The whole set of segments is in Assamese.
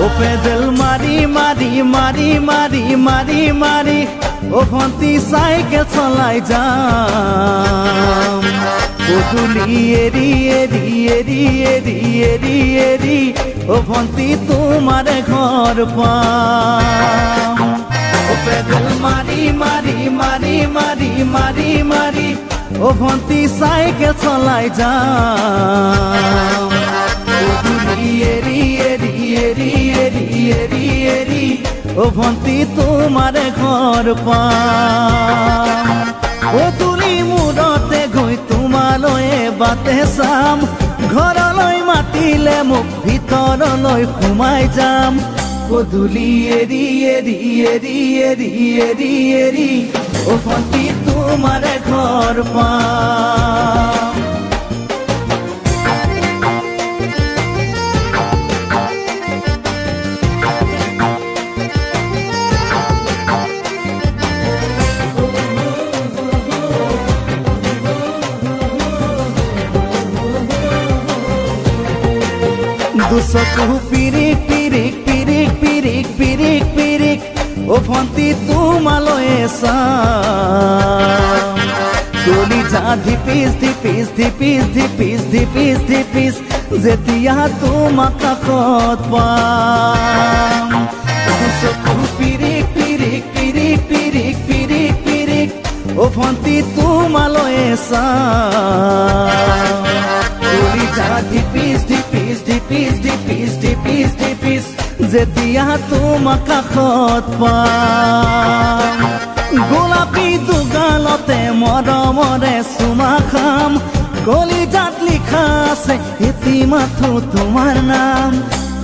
ও পেডেল মারি মারি মারি মারি মারি মারি ও ভন্তি সাইকেল চলাই যাম পদূলি এরি এরি এরি এরি এরি এরি ও ভন্তি তোমার ঘর পাম ও পেডেল মারি মারি মারি মারি মারি মারি ও ভন্তি সাইকেল চলাই যাম পদূলি এরি এরি এরি এরি এরি এরি ও ভন্তি তোমার ঘর পাম পদূলি মূৰতে গৈ তোমালৈয়ে বাটে চাম ঘৰলৈ মাতিলে মোক ভিতৰলৈ সোমাই যাম পদূলি এৰি এৰি এৰি এৰি এৰি এৰি ও ভন্তি তোমাৰ ঘৰ পাম দুচকু পিৰিক পিৰিক পিৰিক পিৰিক পিৰিক পিৰিক ও ভন্তি তোমালৈয়ে চাম কলিজা ধিপিস ধিপিস ধিপিস ধিপিস ধিপিস ধিপিস যেতিয়া তোমাক কাষত পাম দুচকু পিৰিক পিৰিক পিৰিক পিৰিক পিৰিক পিৰিক ও ভন্তি তোমালৈয়ে চাম কলিজা ধিপিস ধিপিস ধিপিস ধিপিস ধিপিস ধিপিস যেতিয়া তোমাক কাষত পাম গোলাপী দুগালতে মৰমৰে চুমা খাম কলিজাত লিখা আছে এটি মাথো তোমাৰ নাম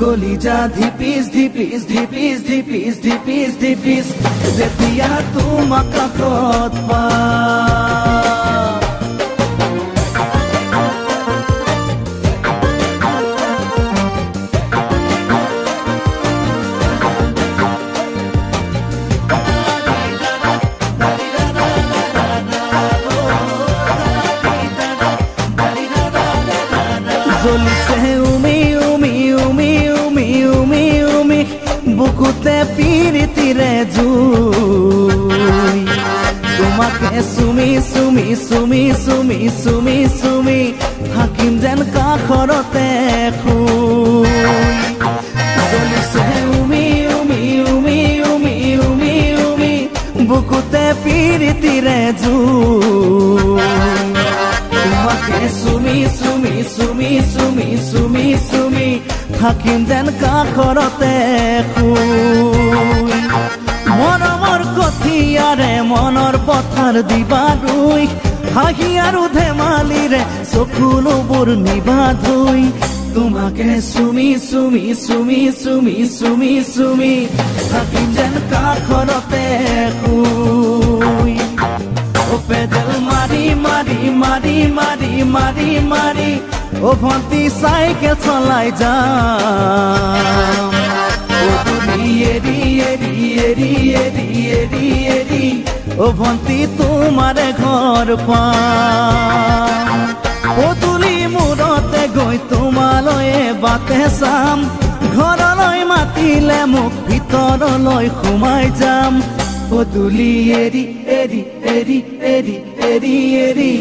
কলিজা ধিপিস ধিপিস ধিপিস ধিপিস ধিপিস ধিপিস যেতিয়া তোমাক কাষত পাম জ্বলিছে উমি উমি উমি উমি উমি উমি বুকুতে পিৰিতিৰে জুই তোমাকে চুমি চুমি চুমি চুমি চুমি চুমি থাকিম যেন কাষৰতে শুই জ্বলিছে উমি উমি উমি উমি উমি উমি বুকুতে পিৰিতিৰে জুই তোমাকে চুমি চুমি চুমি চুমি চুমি চুমি থাকিম যেন কাষৰতে শুই মৰমৰ কঠিয়াৰে মনৰ পথাৰ দিবা ৰুই হাঁহি আৰু ধেমালিৰে চকুলোবোৰ নিবা ধুই তোমাকে চুমি চুমি চুমি চুমি চুমি চুমি থাকিম যেন কাষৰতে শুই ও পেডেল মারি মারি মারি মারি মারি মারি ও ভন্তি সাইকেল চলাই যাম পদূলি এরি এরি এরি এরি এরি এরি ও ভন্তি তোমার ঘর পাম পদূলি মূৰতে গৈ তোমালৈয়ে বাটে চাম ঘৰলৈ মাতিলে মোক ভিতৰলৈ সোমাই যাম পদূলি এৰি এৰি এৰি এৰি এৰি এৰি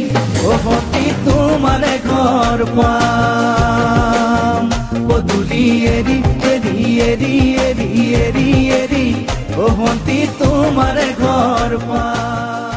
ও ভন্তি তোমাৰ ঘৰ পাম পদূলি এৰি এৰি এৰি এৰি এৰি এৰি ও ভন্তি তোমাৰ ঘৰ পাম।